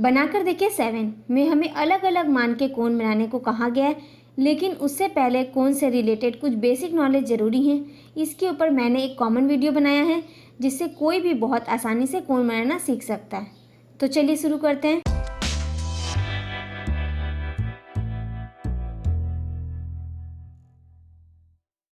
बनाकर देखिए 7 में हमें अलग अलग मान के कोण बनाने को कहा गया है, लेकिन उससे पहले कोण से रिलेटेड कुछ बेसिक नॉलेज ज़रूरी हैं। इसके ऊपर मैंने एक कॉमन वीडियो बनाया है जिससे कोई भी बहुत आसानी से कोण बनाना सीख सकता है। तो चलिए शुरू करते हैं।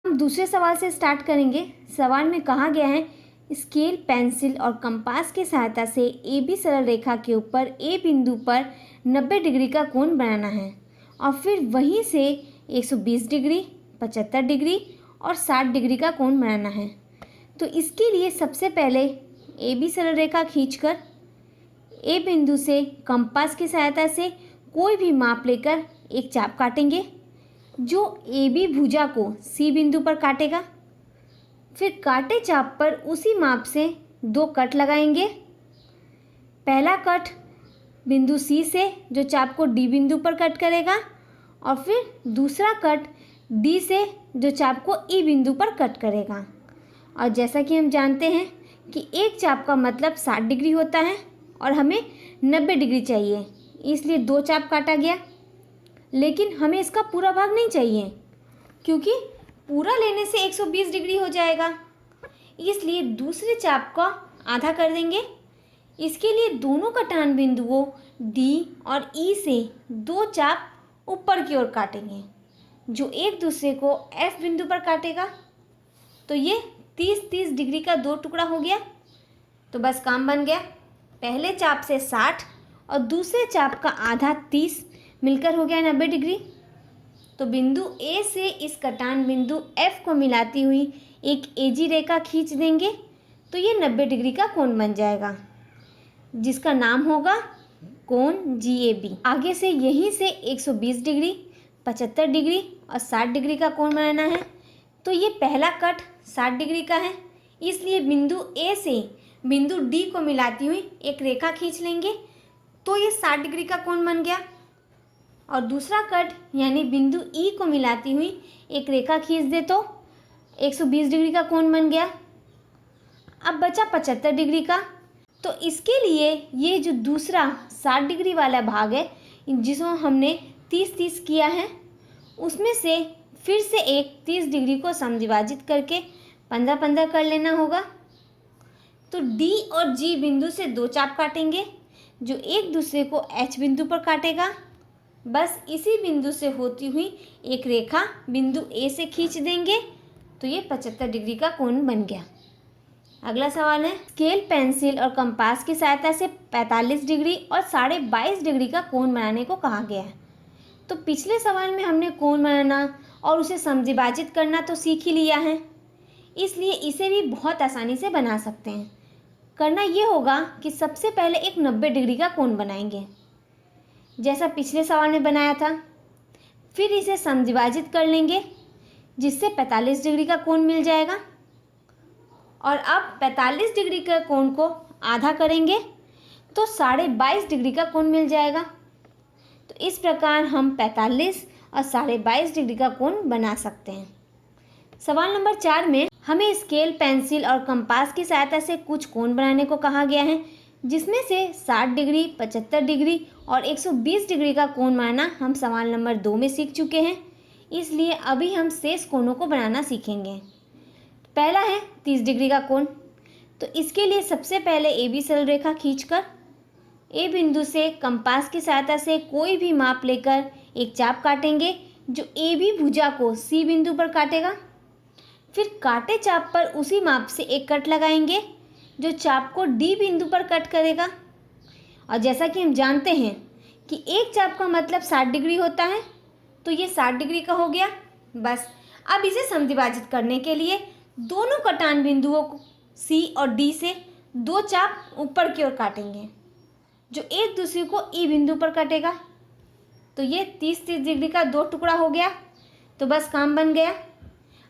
हम दूसरे सवाल से स्टार्ट करेंगे। सवाल में कहा गया है स्केल, पेंसिल और कंपास की सहायता से ए बी सरल रेखा के ऊपर ए बिंदु पर 90 डिग्री का कोण बनाना है और फिर वहीं से 120 डिग्री, 75 डिग्री और 60 डिग्री का कोण बनाना है। तो इसके लिए सबसे पहले ए बी सरल रेखा खींचकर ए बिंदु से कंपास की सहायता से कोई भी माप लेकर एक चाप काटेंगे जो ए बी भुजा को सी बिंदु पर काटेगा। फिर काटे चाप पर उसी माप से 2 कट लगाएंगे। पहला कट बिंदु सी से जो चाप को डी बिंदु पर कट करेगा और फिर दूसरा कट डी से जो चाप को ई बिंदु पर कट करेगा। और जैसा कि हम जानते हैं कि एक चाप का मतलब 60 डिग्री होता है और हमें 90 डिग्री चाहिए, इसलिए 2 चाप काटा गया। लेकिन हमें इसका पूरा भाग नहीं चाहिए क्योंकि पूरा लेने से 120 डिग्री हो जाएगा, इसलिए दूसरे चाप का आधा कर देंगे। इसके लिए दोनों कटान बिंदुओं डी और ई से 2 चाप ऊपर की ओर काटेंगे जो एक दूसरे को एफ बिंदु पर काटेगा। तो ये 30-30 डिग्री का 2 टुकड़ा हो गया। तो बस काम बन गया। पहले चाप से 60 और दूसरे चाप का आधा 30 मिलकर हो गया 90 डिग्री। तो बिंदु ए से इस कटान बिंदु एफ को मिलाती हुई एक एजी रेखा खींच देंगे तो ये 90 डिग्री का कोण बन जाएगा जिसका नाम होगा कोण GAB। आगे से यहीं से 120 डिग्री, 75 डिग्री और 60 डिग्री का कोण बनाना है। तो ये पहला कट 60 डिग्री का है, इसलिए बिंदु ए से बिंदु डी को मिलाती हुई एक रेखा खींच लेंगे तो ये 60 डिग्री का कोण बन गया। और दूसरा कट यानी बिंदु ई को मिलाती हुई एक रेखा खींच दे तो 120 डिग्री का कोण बन गया। अब बचा 75 डिग्री का। तो इसके लिए ये जो दूसरा 60 डिग्री वाला भाग है जिसमें हमने 30-30 किया है उसमें से फिर से एक 30 डिग्री को समद्विभाजित करके 15-15 कर लेना होगा। तो डी और जी बिंदु से 2 चाप काटेंगे जो एक दूसरे को एच बिंदु पर काटेगा। बस इसी बिंदु से होती हुई एक रेखा बिंदु ए से खींच देंगे तो ये 75 डिग्री का कोण बन गया। अगला सवाल है स्केल, पेंसिल और कंपास की सहायता से 45 डिग्री और 22.5 डिग्री का कोण बनाने को कहा गया है। तो पिछले सवाल में हमने कोण बनाना और उसे समद्विभाजित करना तो सीख ही लिया है, इसलिए इसे भी बहुत आसानी से बना सकते हैं। करना ये होगा कि सबसे पहले एक 90 डिग्री का कोण बनाएंगे जैसा पिछले सवाल में बनाया था। फिर इसे समद्विभाजित कर लेंगे जिससे 45 डिग्री का कोण मिल जाएगा। और अब 45 डिग्री के कोण को आधा करेंगे तो 22.5 डिग्री का कोण मिल जाएगा। तो इस प्रकार हम 45 और 22.5 डिग्री का कोण बना सकते हैं। सवाल नंबर 4 में हमें स्केल, पेंसिल और कंपास की सहायता से कुछ कोण बनाने को कहा गया है जिसमें से 60 डिग्री, 75 डिग्री और 120 डिग्री का कोण बनाना हम सवाल नंबर 2 में सीख चुके हैं, इसलिए अभी हम शेष कोणों को बनाना सीखेंगे। पहला है 30 डिग्री का कोण। तो इसके लिए सबसे पहले ए बी सरल रेखा खींचकर ए बिंदु से कंपास की सहायता से कोई भी माप लेकर एक चाप काटेंगे जो ए बी भुजा को सी बिंदु पर काटेगा। फिर काटे चाप पर उसी माप से एक कट लगाएंगे जो चाप को डी बिंदु पर कट करेगा। और जैसा कि हम जानते हैं कि एक चाप का मतलब 60 डिग्री होता है तो ये 60 डिग्री का हो गया। बस अब इसे समद्विभाजित करने के लिए दोनों कटान बिंदुओं को सी और डी से 2 चाप ऊपर की ओर काटेंगे जो एक दूसरे को ई बिंदु पर काटेगा। तो ये 30-30 डिग्री का 2 टुकड़ा हो गया। तो बस काम बन गया।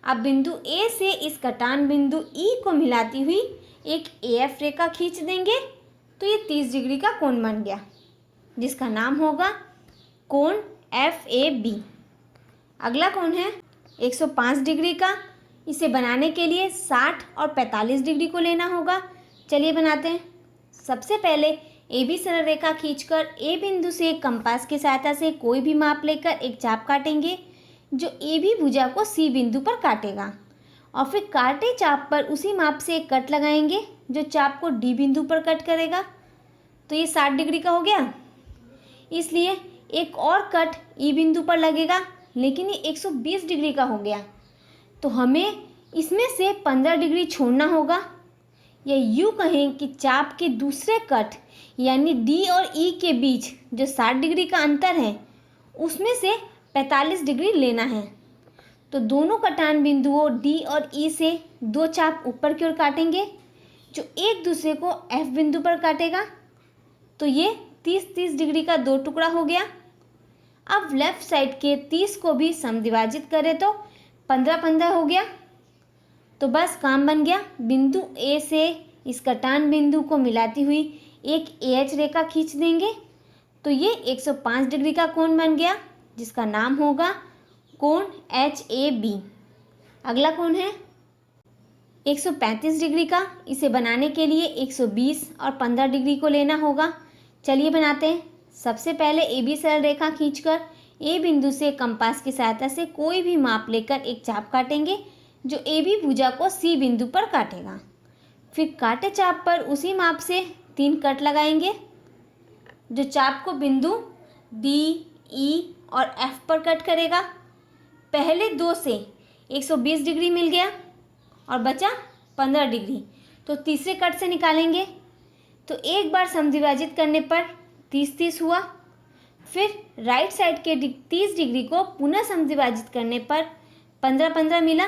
अब बिंदु ए से इस कटान बिंदु ई को मिलाती हुई एक AF रेखा खींच देंगे तो ये 30 डिग्री का कोण बन गया जिसका नाम होगा कोण FAB। अगला कोण है 105 डिग्री का। इसे बनाने के लिए 60 और 45 डिग्री को लेना होगा। चलिए बनाते हैं। सबसे पहले ए बी सरल रेखा खींचकर ए बिंदु से कंपास की सहायता से कोई भी माप लेकर एक चाप काटेंगे जो ए बी भुजा को सी बिंदु पर काटेगा, और फिर काटे चाप पर उसी माप से एक कट लगाएंगे जो चाप को डी बिंदु पर कट करेगा। तो ये 60 डिग्री का हो गया, इसलिए एक और कट ई बिंदु पर लगेगा, लेकिन ये 120 डिग्री का हो गया, तो हमें इसमें से 15 डिग्री छोड़ना होगा, या यूँ कहें कि चाप के दूसरे कट यानी डी और ई के बीच जो 60 डिग्री का अंतर है उसमें से 45 डिग्री लेना है। तो दोनों कटान बिंदुओं डी और ई से दो चाप ऊपर की ओर काटेंगे जो एक दूसरे को एफ बिंदु पर काटेगा। तो ये 30-30 डिग्री का दो टुकड़ा हो गया। अब लेफ्ट साइड के 30 को भी समद्विभाजित करें तो 15-15 हो गया। तो बस काम बन गया। बिंदु ए से इस कटान बिंदु को मिलाती हुई एक एच रेखा खींच देंगे तो ये 105 डिग्री का कोण बन गया, जिसका नाम होगा कोण एच ए बी। अगला कोण है 135 डिग्री का। इसे बनाने के लिए 120 और 15 डिग्री को लेना होगा। चलिए बनाते हैं। सबसे पहले ए बी सरल रेखा खींचकर ए बिंदु से कंपास की सहायता से कोई भी माप लेकर एक चाप काटेंगे जो ए बी भुजा को सी बिंदु पर काटेगा। फिर काटे चाप पर उसी माप से 3 कट लगाएंगे जो चाप को बिंदु डी, ई और एफ पर कट करेगा। पहले दो से 120 डिग्री मिल गया और बचा 15 डिग्री, तो तीसरे कट से निकालेंगे। तो एक बार समद्विभाजित करने पर 30-30 हुआ। फिर राइट साइड के 30 डिग्री को पुनः समद्विभाजित करने पर 15-15 मिला,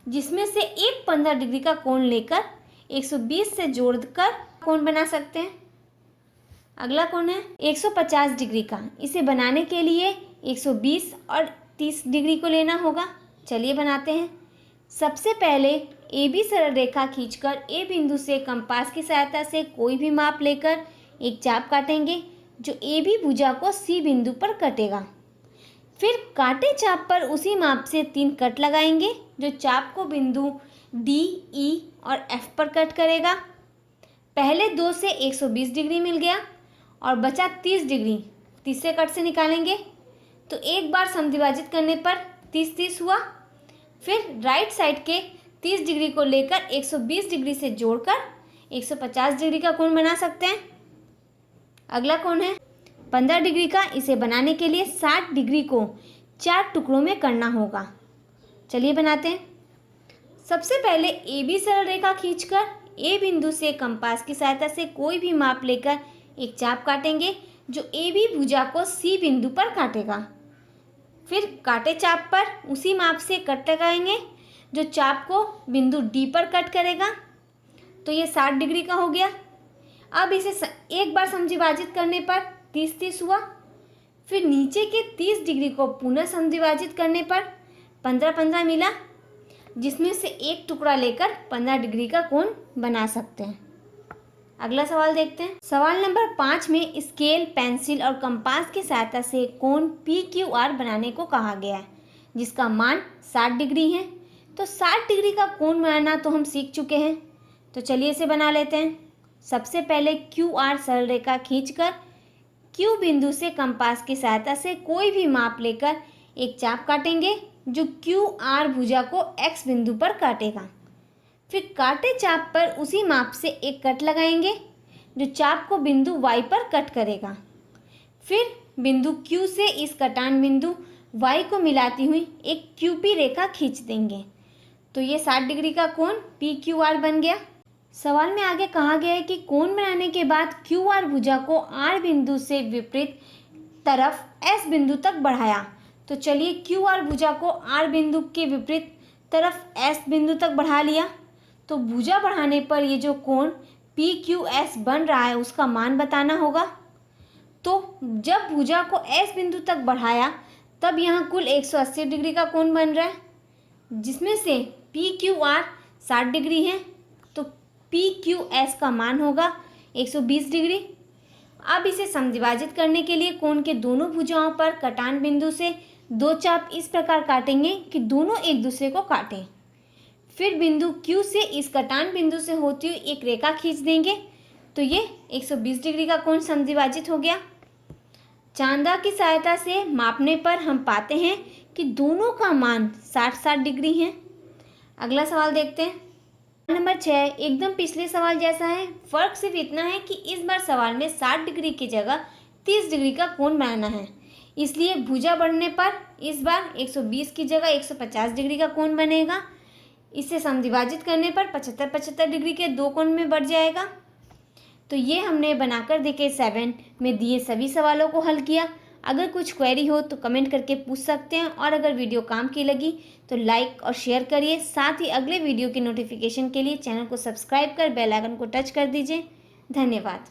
जिसमें से एक 15 डिग्री का कोण लेकर 120 से जोड़कर कोण बना सकते हैं। अगला कोण है 150 डिग्री का। इसे बनाने के लिए 120 और 30 डिग्री को लेना होगा। चलिए बनाते हैं। सबसे पहले ए बी सरल रेखा खींचकर ए बिंदु से कंपास की सहायता से कोई भी माप लेकर एक चाप काटेंगे जो ए बी भुजा को सी बिंदु पर कटेगा। फिर काटे चाप पर उसी माप से 3 कट लगाएंगे जो चाप को बिंदु डी, ई और एफ पर कट करेगा। पहले दो से 120 डिग्री मिल गया और बचा 30 डिग्री, तीसरे कट से निकालेंगे। तो एक बार समद्विभाजित करने पर 30-30 हुआ। फिर राइट साइड के 30 डिग्री को लेकर 120 डिग्री से जोड़कर 150 डिग्री का कोण बना सकते हैं। अगला कोण है 15 डिग्री का। इसे बनाने के लिए 60 डिग्री को 4 टुकड़ों में करना होगा। चलिए बनाते हैं। सबसे पहले ए बी सरल रेखा खींचकर ए बिंदु से कंपास की सहायता से कोई भी माप लेकर एक चाप काटेंगे जो ए बी भुजा को सी बिंदु पर काटेगा। फिर काटे चाप पर उसी माप से कट लगाएंगे जो चाप को बिंदु डी पर कट करेगा। तो ये 60 डिग्री का हो गया। अब इसे एक बार समद्विभाजित करने पर 30-30 हुआ। फिर नीचे के 30 डिग्री को पुनः समद्विभाजित करने पर 15-15 मिला, जिसमें से एक टुकड़ा लेकर 15 डिग्री का कोण बना सकते हैं। अगला सवाल देखते हैं। सवाल नंबर 5 में स्केल, पेंसिल और कंपास की सहायता से कोण पी क्यू आर बनाने को कहा गया है, जिसका मान 60 डिग्री है। तो 60 डिग्री का कोण बनाना तो हम सीख चुके हैं, तो चलिए इसे बना लेते हैं। सबसे पहले क्यू आर सरल रेखा खींचकर क्यू बिंदु से कंपास की सहायता से कोई भी माप लेकर एक चाप काटेंगे जो क्यू आर भुजा को एक्स बिंदु पर काटेगा। फिर काटे चाप पर उसी माप से एक कट लगाएंगे जो चाप को बिंदु वाई पर कट करेगा। फिर बिंदु क्यू से इस कटान बिंदु वाई को मिलाती हुई एक क्यूपी रेखा खींच देंगे। तो ये 60 डिग्री का कोण पी क्यू आर बन गया। सवाल में आगे कहा गया है कि कोण बनाने के बाद क्यू आर भुजा को आर बिंदु से विपरीत तरफ एस बिंदु तक बढ़ाया। तो चलिए क्यू आर भुजा को आर बिंदु के विपरीत तरफ एस बिंदु तक बढ़ा लिया। तो भुजा बढ़ाने पर ये जो कोण पी क्यू एस बन रहा है उसका मान बताना होगा। तो जब भुजा को एस बिंदु तक बढ़ाया तब यहाँ कुल 180 डिग्री का कोण बन रहा है, जिसमें से पी क्यू आर 60 डिग्री है। तो पी क्यू एस का मान होगा 120 डिग्री। अब इसे समद्विभाजित करने के लिए कोण के दोनों भुजाओं पर कटान बिंदु से 2 चाप इस प्रकार काटेंगे कि दोनों एक दूसरे को काटें। फिर बिंदु Q से इस कटान बिंदु से होती हुई एक रेखा खींच देंगे तो ये 120 डिग्री का कोण समद्विभाजित हो गया। चांदा की सहायता से मापने पर हम पाते हैं कि दोनों का मान 60-60 डिग्री है। अगला सवाल देखते हैं। नंबर 6 एकदम पिछले सवाल जैसा है, फर्क सिर्फ इतना है कि इस बार सवाल में 60 डिग्री की जगह 30 डिग्री का कोण बनाना है, इसलिए भुजा बढ़ने पर इस बार 120 की जगह 150 डिग्री का कोण बनेगा। इसे समद्विभाजित करने पर 75-75 डिग्री के दो कोण में बढ़ जाएगा। तो ये हमने बनाकर देखे 7 में दिए सभी सवालों को हल किया। अगर कुछ क्वेरी हो तो कमेंट करके पूछ सकते हैं, और अगर वीडियो काम की लगी तो लाइक और शेयर करिए। साथ ही अगले वीडियो की नोटिफिकेशन के लिए चैनल को सब्सक्राइब कर बेल आइकन को टच कर दीजिए। धन्यवाद।